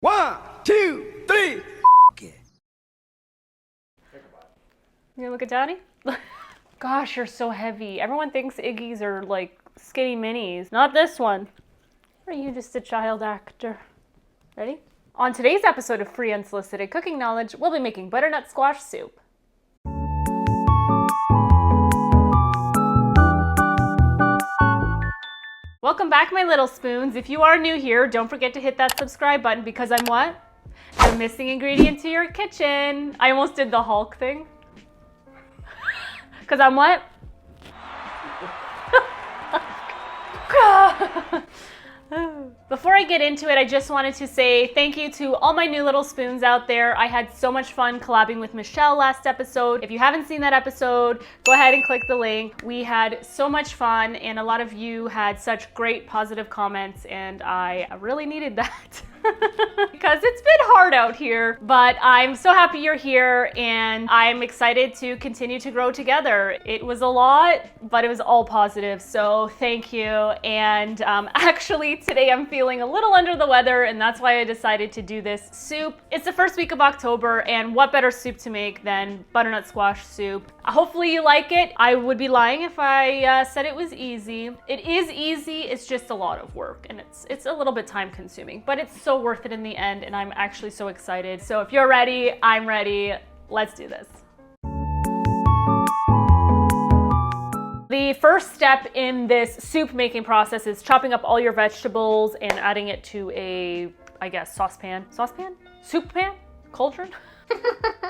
1, 2, 3. You gonna look at Daddy? Gosh, you're so heavy. Everyone thinks Iggy's are like skinny minis. Not this one. Or are you just a child actor? Ready? On today's episode of Free Unsolicited Cooking Knowledge, we'll be making butternut squash soup. Welcome back, my little spoons. If you are new here, don't forget to hit that subscribe button because I'm what? The missing ingredient to your kitchen. I almost did the Hulk thing. Because I'm what? Before I get into it, I just wanted to say thank you to all my new little spoons out there. I had so much fun collabing with Michelle last episode. If you haven't seen that episode, go ahead and click the link. We had so much fun and a lot of you had such great positive comments and I really needed that. Because it's been hard out here, but I'm so happy you're here and I'm excited to continue to grow together. It was a lot, but it was all positive, so thank you. And actually today I'm feeling a little under the weather and that's why I decided to do this soup. It's the first week of October and what better soup to make than butternut squash soup. Hopefully you like it. I would be lying if I said it was easy. It is easy, it's just a lot of work and it's a little bit time consuming, but it's so worth it in the end and I'm actually so excited. So if you're ready, I'm ready. Let's do this. The first step in this soup making process is chopping up all your vegetables and adding it to a, I guess, saucepan? Soup pan? Cauldron?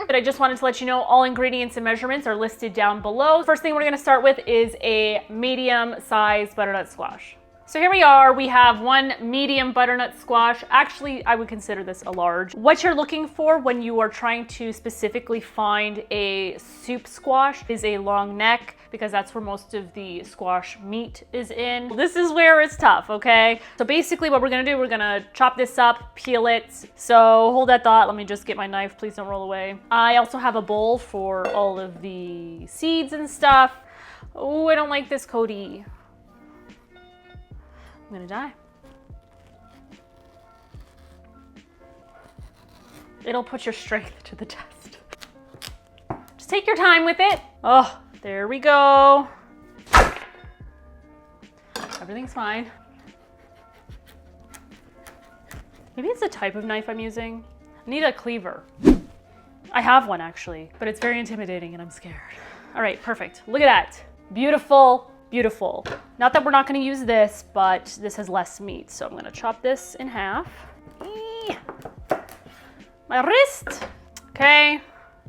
But I just wanted to let you know all ingredients and measurements are listed down below. First thing we're gonna start with is a medium-sized butternut squash. So here we are, we have one medium butternut squash. Actually, I would consider this a large. What you're looking for when you are trying to specifically find a soup squash is a long neck, because that's where most of the squash meat is in. This is where it's tough, okay? So basically what we're gonna do, we're gonna chop this up, peel it. So hold that thought, let me just get my knife, please don't roll away. I also have a bowl for all of the seeds and stuff. Oh, I don't like this, Cody. I'm gonna die. It'll put your strength to the test. Just take your time with it. Oh, there we go. Everything's fine. Maybe it's the type of knife I'm using. I need a cleaver. I have one actually, but it's very intimidating and I'm scared. All right, perfect. Look at that. Beautiful. Beautiful. Not that we're not gonna use this, but this has less meat. So I'm gonna chop this in half. Eee! My wrist. Okay,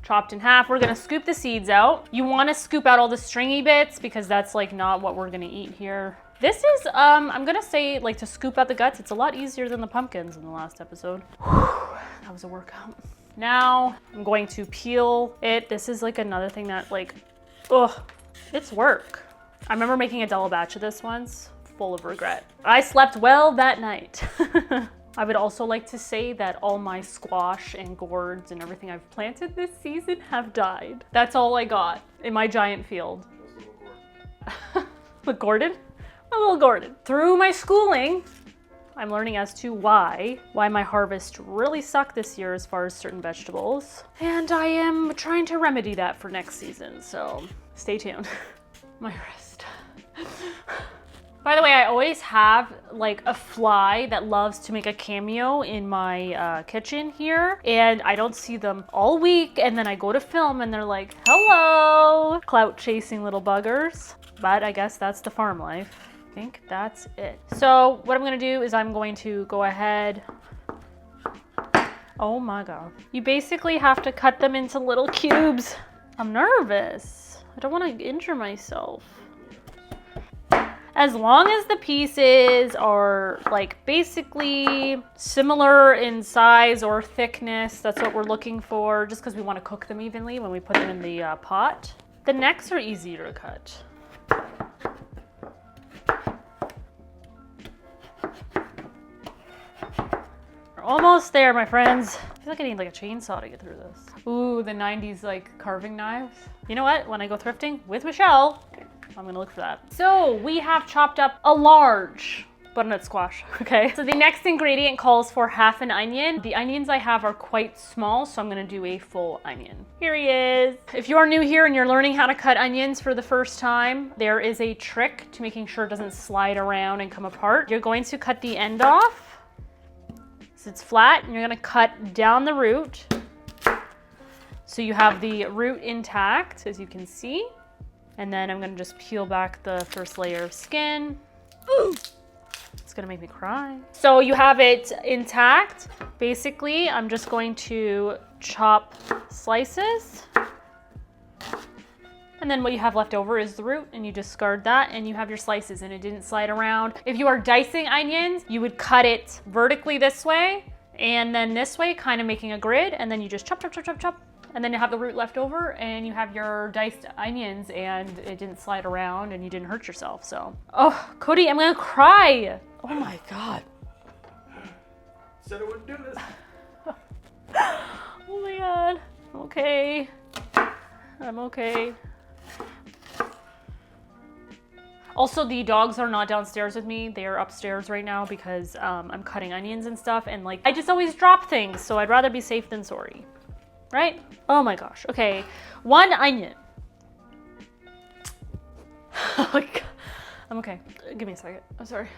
chopped in half. We're gonna scoop the seeds out. You wanna scoop out all the stringy bits because that's like not what we're gonna eat here. This is, I'm gonna say like to scoop out the guts. It's a lot easier than the pumpkins in the last episode. Whew, that was a workout. Now I'm going to peel it. This is like another thing that like, ugh, it's work. I remember making a double batch of this once, full of regret. I slept well that night. I would also like to say that all my squash and gourds and everything I've planted this season have died. That's all I got in my giant field. Look, Gordon? My little Gordon. Through my schooling, I'm learning as to why my harvest really sucked this year as far as certain vegetables. And I am trying to remedy that for next season, so stay tuned. My wrist. By the way, I always have like a fly that loves to make a cameo in my kitchen here, and I don't see them all week, and then I go to film and they're like, hello, clout chasing little buggers. But I guess that's the farm life. I think that's it. So what I'm gonna do is I'm going to go ahead. Oh my God. You basically have to cut them into little cubes. I'm nervous. I don't want to injure myself. As long as the pieces are like basically similar in size or thickness, that's what we're looking for, just because we want to cook them evenly when we put them in the pot. The necks are easier to cut. We're almost there, my friends. I feel like I need like a chainsaw to get through this. Ooh, the 90s like carving knives. You know what? When I go thrifting with Michelle, I'm gonna look for that. So we have chopped up a large butternut squash, okay? So the next ingredient calls for half an onion. The onions I have are quite small, so I'm gonna do a full onion. Here he is. If you are new here and you're learning how to cut onions for the first time, there is a trick to making sure it doesn't slide around and come apart. You're going to cut the end off so it's flat, and you're gonna cut down the root so you have the root intact, as you can see. And then I'm gonna just peel back the first layer of skin. Ooh. It's gonna make me cry. So you have it intact. Basically, I'm just going to chop slices. And then what you have left over is the root, and you discard that, and you have your slices, and it didn't slide around. If you are dicing onions, you would cut it vertically this way, and then this way, kind of making a grid, and then you just chop, chop, chop, chop, chop. And then you have the root left over, and you have your diced onions, and it didn't slide around, and you didn't hurt yourself, so. Oh, Cody, I'm gonna cry. Oh my God. Said I wouldn't do this. Oh my God. I'm okay. I'm okay. Also, the dogs are not downstairs with me. They are upstairs right now because I'm cutting onions and stuff, and like, I just always drop things, so I'd rather be safe than sorry. Right? Oh my gosh. Okay, 1 onion. Oh my God. I'm okay. Give me a second. I'm sorry.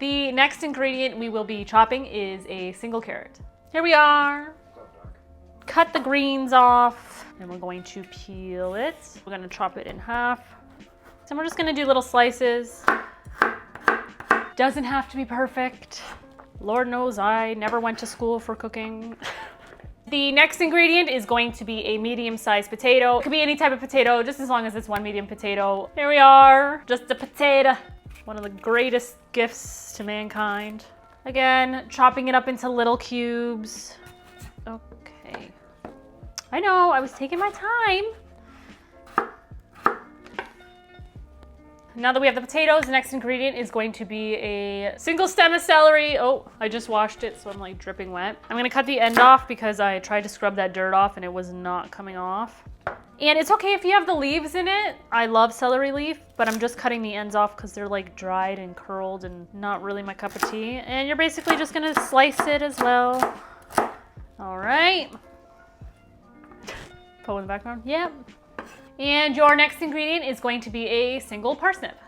The next ingredient we will be chopping is a single carrot. Here we are. Cut the greens off, and we're going to peel it. We're gonna chop it in half. So we're just gonna do little slices. Doesn't have to be perfect. Lord knows I never went to school for cooking. The next ingredient is going to be a medium-sized potato. It could be any type of potato, just as long as it's 1 medium potato. Here we are, just a potato. One of the greatest gifts to mankind. Again, chopping it up into little cubes. Okay. I know, I was taking my time. Now that we have the potatoes, the next ingredient is going to be a single stem of celery. Oh, I just washed it, so I'm like dripping wet. I'm gonna cut the end off because I tried to scrub that dirt off and it was not coming off. And it's okay if you have the leaves in it. I love celery leaf, but I'm just cutting the ends off because they're like dried and curled and not really my cup of tea. And you're basically just gonna slice it as well. All right. Poe in the background, yep. And your next ingredient is going to be a single parsnip.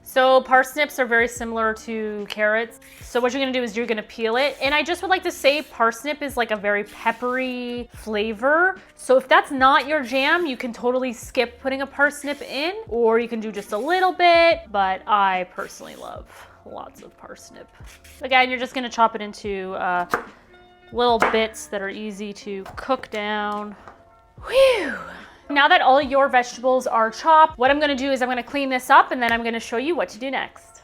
So parsnips are very similar to carrots. So what you're gonna do is you're gonna peel it. And I just would like to say parsnip is like a very peppery flavor. So if that's not your jam, you can totally skip putting a parsnip in, or you can do just a little bit, but I personally love lots of parsnip. Again, you're just gonna chop it into little bits that are easy to cook down. Whew. Now that all your vegetables are chopped, what I'm gonna do is I'm gonna clean this up, and then I'm gonna show you what to do next.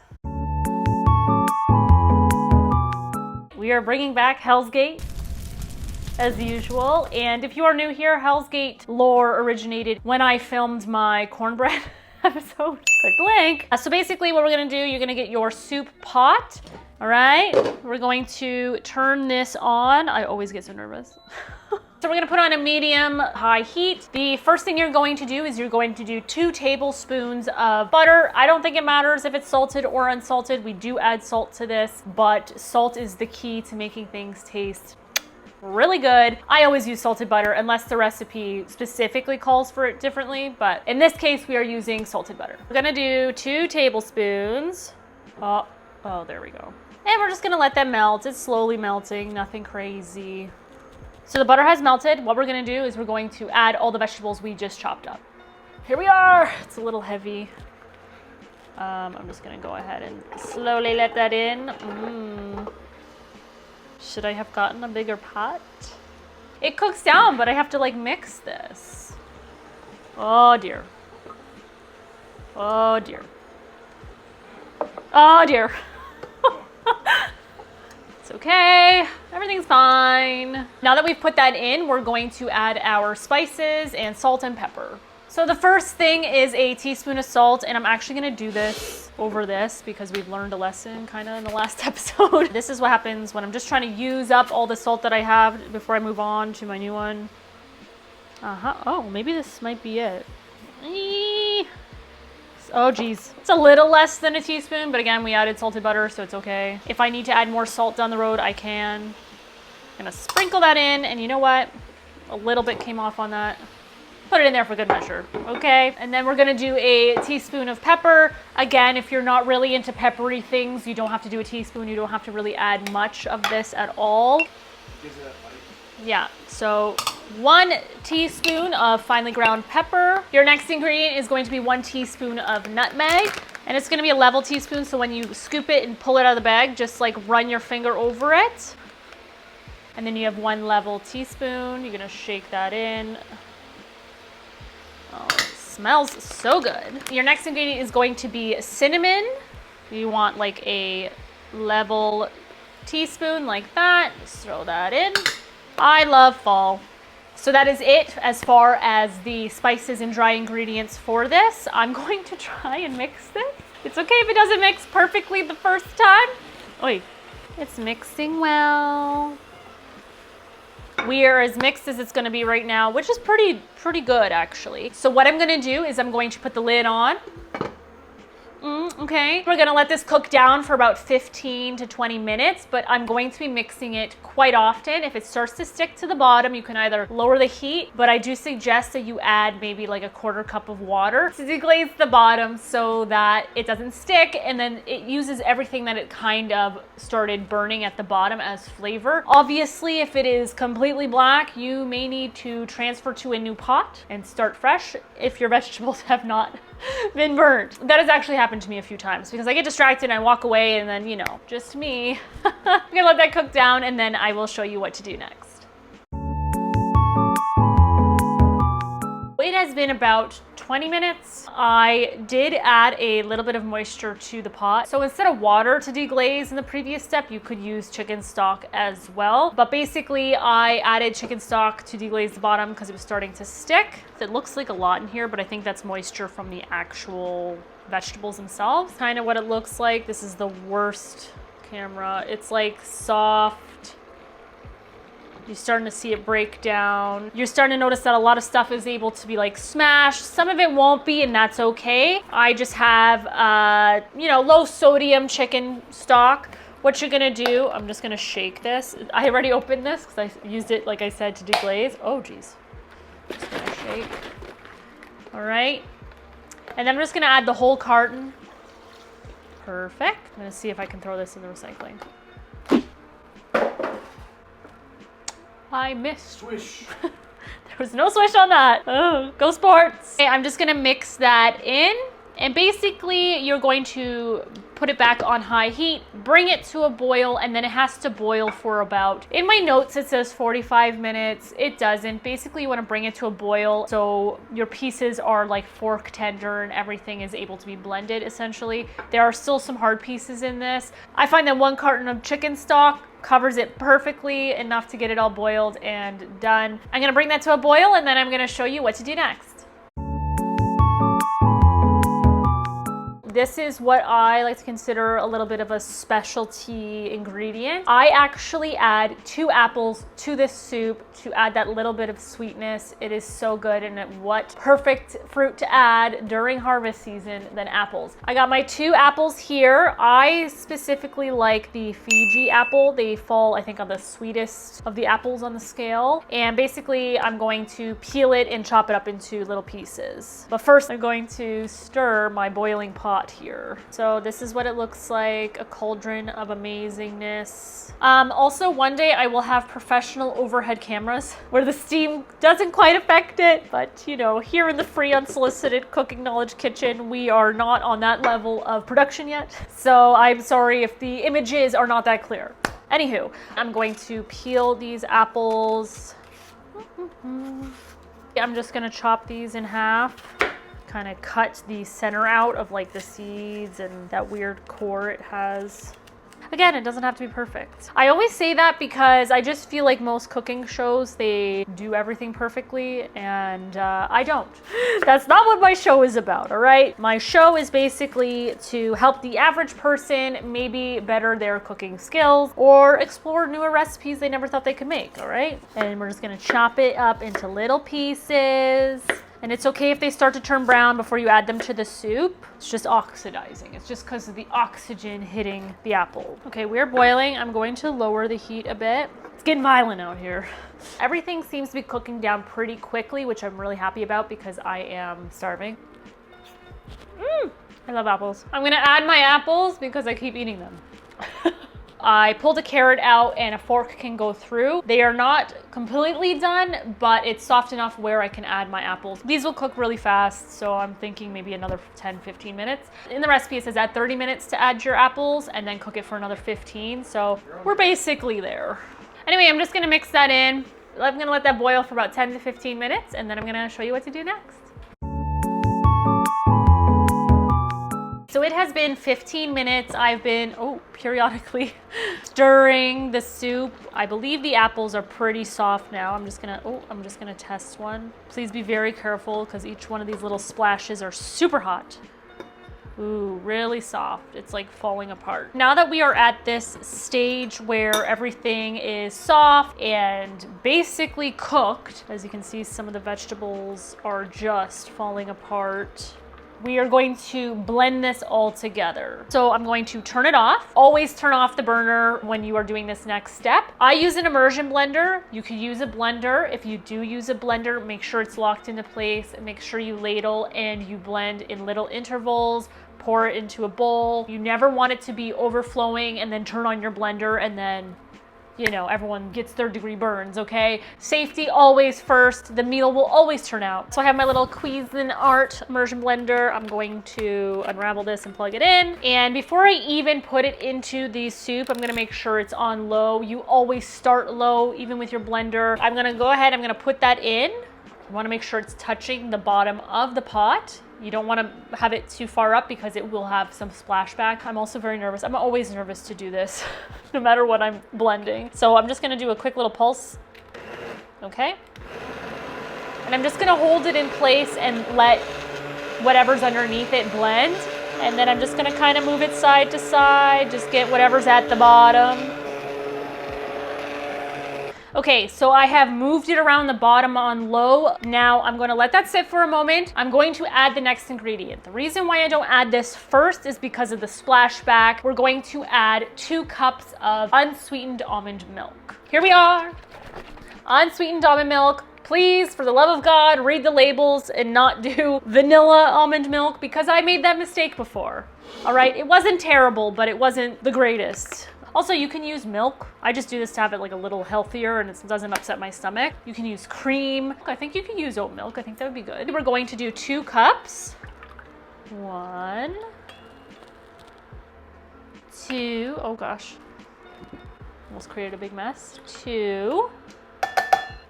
We are bringing back Hell's Gate as usual. And if you are new here, Hell's Gate lore originated when I filmed my cornbread episode. Click the link. So basically what we're gonna do, you're gonna get your soup pot. All right, we're going to turn this on. I always get so nervous. So we're gonna put on a medium-high heat. The first thing you're going to do is you're going to do 2 tablespoons of butter. I don't think it matters if it's salted or unsalted. We do add salt to this, but salt is the key to making things taste really good. I always use salted butter unless the recipe specifically calls for it differently, but in this case, we are using salted butter. We're gonna do 2 tablespoons. Oh, there we go. And we're just gonna let them melt. It's slowly melting, nothing crazy. So the butter has melted. What we're gonna do is we're going to add all the vegetables we just chopped up. Here we are. It's a little heavy. I'm just gonna go ahead and slowly let that in. Should I have gotten a bigger pot? It cooks down, but I have to like mix this. Oh dear. Oh dear. Oh dear. It's okay, everything's fine. Now that we've put that in, we're going to add our spices and salt and pepper. So the first thing is a teaspoon of salt, and I'm actually gonna do this over this because we've learned a lesson kind of in the last episode. This is what happens when I'm just trying to use up all the salt that I have before I move on to my new one. Oh, maybe this might be it. Oh geez. It's a little less than a teaspoon, but again, we added salted butter, so it's okay. If I need to add more salt down the road, I can. I'm gonna sprinkle that in, and you know what? A little bit came off on that. Put it in there for good measure, okay? And then we're gonna do a teaspoon of pepper. Again, if you're not really into peppery things, you don't have to do a teaspoon. You don't have to really add much of this at all. Gives it that bite. Yeah, so 1 teaspoon of finely ground pepper. Your next ingredient is going to be 1 teaspoon of nutmeg, and it's gonna be a level teaspoon, so when you scoop it and pull it out of the bag, just like run your finger over it. And then you have 1 level teaspoon. You're gonna shake that in. Oh, it smells so good. Your next ingredient is going to be cinnamon. You want like a level teaspoon like that. Just throw that in. I love fall. So that is it as far as the spices and dry ingredients for this. I'm going to try and mix this. It's okay if it doesn't mix perfectly the first time. Oi, it's mixing well. We are as mixed as it's gonna be right now, which is pretty good actually. So what I'm gonna do is I'm going to put the lid on. Okay, we're gonna let this cook down for about 15 to 20 minutes, but I'm going to be mixing it quite often. If it starts to stick to the bottom, you can either lower the heat, but I do suggest that you add maybe like a 1/4 cup of water to deglaze the bottom so that it doesn't stick, and then it uses everything that it kind of started burning at the bottom as flavor. Obviously, if it is completely black, you may need to transfer to a new pot and start fresh if your vegetables have not been burnt. That has actually happened to me a few times because I get distracted and I walk away, and then, you know, just me. I'm gonna let that cook down, and then I will show you what to do next. It has been about 20 minutes. I did add a little bit of moisture to the pot. So instead of water to deglaze in the previous step, you could use chicken stock as well. But basically I added chicken stock to deglaze the bottom because it was starting to stick. It looks like a lot in here, but I think that's moisture from the actual vegetables themselves. Kind of what it looks like. This is the worst camera. It's like soft. You're starting to see it break down. You're starting to notice that a lot of stuff is able to be like smashed. Some of it won't be, and that's okay. I just have, you know, low sodium chicken stock. What you're gonna do, I'm just gonna shake this. I already opened this because I used it, like I said, to deglaze. Oh, geez. Just gonna shake. All right. And then I'm just gonna add the whole carton. Perfect. I'm gonna see if I can throw this in the recycling. I missed. Swish. There was no swish on that. Oh, go sports. Okay, I'm just gonna mix that in, and basically you're going to put it back on high heat, bring it to a boil, and then it has to boil for about, in my notes it says 45 minutes. It doesn't. Basically you wanna bring it to a boil so your pieces are like fork tender and everything is able to be blended essentially. There are still some hard pieces in this. I find that 1 carton of chicken stock covers it perfectly enough to get it all boiled and done. I'm gonna bring that to a boil, and then I'm gonna show you what to do next. This is what I like to consider a little bit of a specialty ingredient. I actually add 2 apples to this soup to add that little bit of sweetness. It is so good, and what perfect fruit to add during harvest season than apples. I got my 2 apples here. I specifically like the Fiji apple. They fall, I think, on the sweetest of the apples on the scale. And basically I'm going to peel it and chop it up into little pieces. But first I'm going to stir my boiling pot here. So this is what it looks like, a cauldron of amazingness. Also one day I will have professional overhead cameras where the steam doesn't quite affect it, but you know, here in the free unsolicited cooking knowledge kitchen, we are not on that level of production yet. So I'm sorry if the images are not that clear. Anywho, I'm going to peel these apples. I'm just gonna chop these in half. Kind of cut the center out of like the seeds and that weird core it has. Again, it doesn't have to be perfect. I always say that because I just feel like most cooking shows, they do everything perfectly, and I don't. That's not what my show is about, all right? My show is basically to help the average person maybe better their cooking skills or explore newer recipes they never thought they could make, all right? And we're just gonna chop it up into little pieces. And it's okay if they start to turn brown before you add them to the soup. It's just oxidizing. It's just because of the oxygen hitting the apple. Okay, we're boiling. I'm going to lower the heat a bit. It's getting violent out here. Everything seems to be cooking down pretty quickly, which I'm really happy about because I am starving. I love apples. I'm gonna add my apples because I keep eating them. I pulled a carrot out and a fork can go through. They are not completely done, but it's soft enough where I can add my apples. These will cook really fast, so I'm thinking maybe another 10-15 minutes. In the recipe, it says add 30 minutes to add your apples and then cook it for another 15, so we're basically there. Anyway, I'm just gonna mix that in. I'm gonna let that boil for about 10 to 15 minutes, and then I'm gonna show you what to do next. So it has been 15 minutes. I've been, periodically stirring the soup. I believe the apples are pretty soft now. I'm just gonna test one. Please be very careful because each one of these little splashes are super hot. Ooh, really soft. It's like falling apart. Now that we are at this stage where everything is soft and basically cooked, as you can see, some of the vegetables are just falling apart. We are going to blend this all together. So I'm going to turn it off. Always turn off the burner when you are doing this next step. I use an immersion blender. You could use a blender. If you do use a blender, make sure it's locked into place. Make sure you ladle and you blend in little intervals. Pour it into a bowl. You never want it to be overflowing and then turn on your blender and then, you know, everyone gets third-degree burns, okay? Safety always first. The meal will always turn out. So I have my little Cuisinart immersion blender. I'm going to unravel this and plug it in. And before I even put it into the soup, I'm gonna make sure it's on low. You always start low, even with your blender. I'm gonna go ahead, I'm gonna put that in. You wanna make sure it's touching the bottom of the pot. You don't want to have it too far up because it will have some splashback. I'm also very nervous. I'm always nervous to do this, no matter what I'm blending. So I'm just gonna do a quick little pulse, okay? And I'm just gonna hold it in place and let whatever's underneath it blend. And then I'm just gonna kind of move it side to side, just get whatever's at the bottom. Okay, so I have moved it around the bottom on low. Now I'm gonna let that sit for a moment. I'm going to add the next ingredient. The reason why I don't add this first is because of the splashback. We're going to add 2 cups of unsweetened almond milk. Here we are, unsweetened almond milk. Please, for the love of God, read the labels and not do vanilla almond milk because I made that mistake before. All right, it wasn't terrible, but it wasn't the greatest. Also, you can use milk. I just do this to have it like a little healthier and it doesn't upset my stomach. You can use cream. I think you can use oat milk. I think that would be good. We're going to do 2 cups. 1, 2, oh gosh. Almost created a big mess. 2.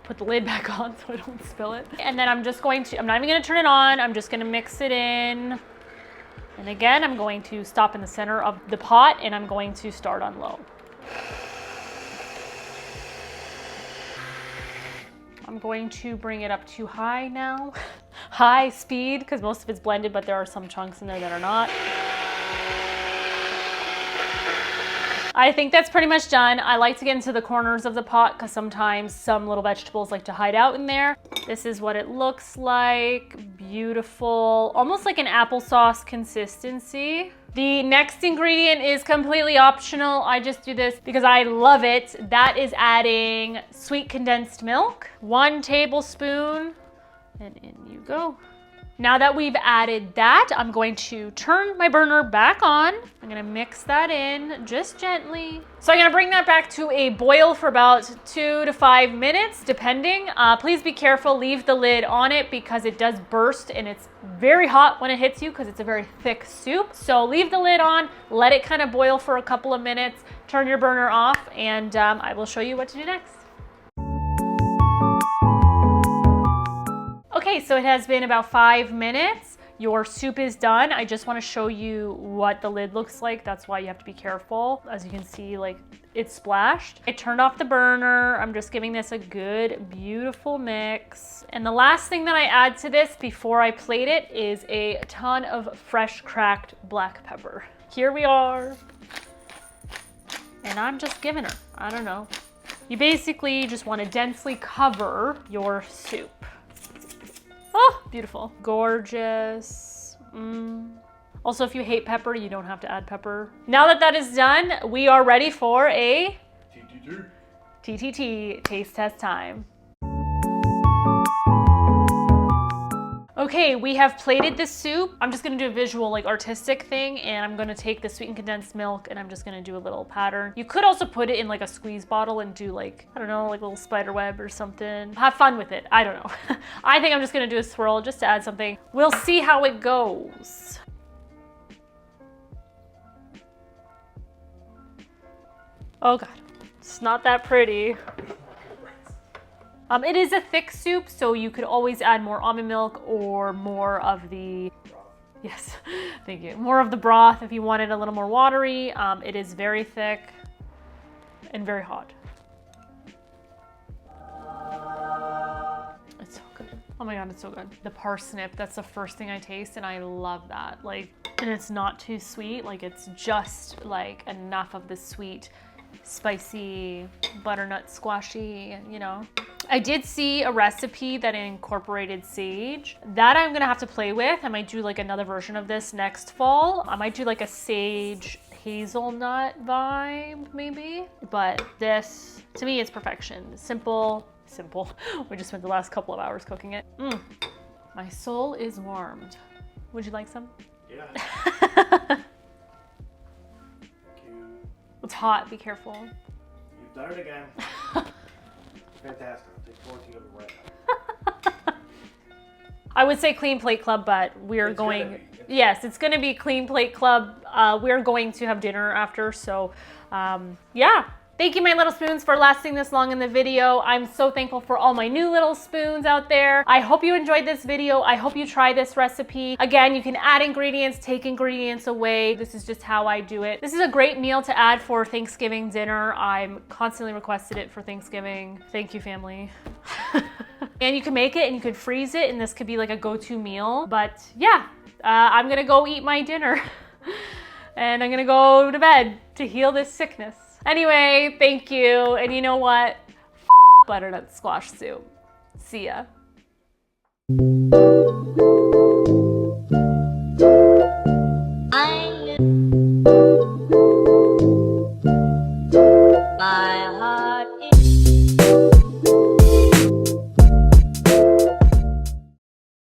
Put the lid back on so I don't spill it. And then I'm not even gonna turn it on. I'm just gonna mix it in. And again, I'm going to stop in the center of the pot and I'm going to start on low. I'm going to bring it up to high now. High speed, because most of it's blended, but there are some chunks in there that are not. I think that's pretty much done. I like to get into the corners of the pot because sometimes some little vegetables like to hide out in there. This is what it looks like. Beautiful, almost like an applesauce consistency. The next ingredient is completely optional. I just do this because I love it. That is adding sweet condensed milk, 1 tablespoon, and in you go. Now that we've added that, I'm going to turn my burner back on. I'm gonna mix that in just gently. So I'm gonna bring that back to a boil for about 2 to 5 minutes, depending. Please be careful, leave the lid on it because it does burst and it's very hot when it hits you because it's a very thick soup. So leave the lid on, let it kind of boil for a couple of minutes, turn your burner off, and I will show you what to do next. Okay, so it has been about 5 minutes. Your soup is done. I just want to show you what the lid looks like. That's why you have to be careful. As you can see, like it's splashed. I turned off the burner. I'm just giving this a good, beautiful mix. And the last thing that I add to this before I plate it is a ton of fresh cracked black pepper. Here we are. And I'm just giving her, I don't know. You basically just want to densely cover your soup. Oh, beautiful. Gorgeous. Also, if you hate pepper, you don't have to add pepper. Now that that is done, we are ready for a TTT, taste test time. Okay, we have plated this soup. I'm just gonna do a visual, like artistic thing, and I'm gonna take the sweetened condensed milk and I'm just gonna do a little pattern. You could also put it in like a squeeze bottle and do like, I don't know, like a little spider web or something. Have fun with it, I don't know. I think I'm just gonna do a swirl just to add something. We'll see how it goes. Oh God, it's not that pretty. It is a thick soup, so you could always add more almond milk or more of the, yes, thank you, more of the broth if you want it a little more watery. It is very thick and very hot. It's so good. Oh my God, it's so good. The parsnip, that's the first thing I taste, and I love that. Like, and it's not too sweet. Like, it's just like enough of the sweet, spicy, butternut squashy, you know. I did see a recipe that incorporated sage. That I'm gonna have to play with. I might do like another version of this next fall. I might do like a sage hazelnut vibe maybe. But this, to me, it's perfection. Simple. We just spent the last couple of hours cooking it. My soul is warmed. Would you like some? Yeah. It's hot, be careful. You've done it again. Fantastic. I'll take 14 of them right now. I would say Clean Plate Club, but we're going, yes, it's gonna be Clean Plate Club. We're going to have dinner after, so yeah. Thank you, my little spoons, for lasting this long in the video. I'm so thankful for all my new little spoons out there. I hope you enjoyed this video. I hope you try this recipe. Again, you can add ingredients, take ingredients away. This is just how I do it. This is a great meal to add for Thanksgiving dinner. I'm constantly requested it for Thanksgiving. Thank you, family. And you can make it and you could freeze it, and this could be like a go-to meal. But yeah, I'm gonna go eat my dinner and I'm gonna go to bed to heal this sickness. Anyway, thank you. And you know what? Butternut squash soup. See ya.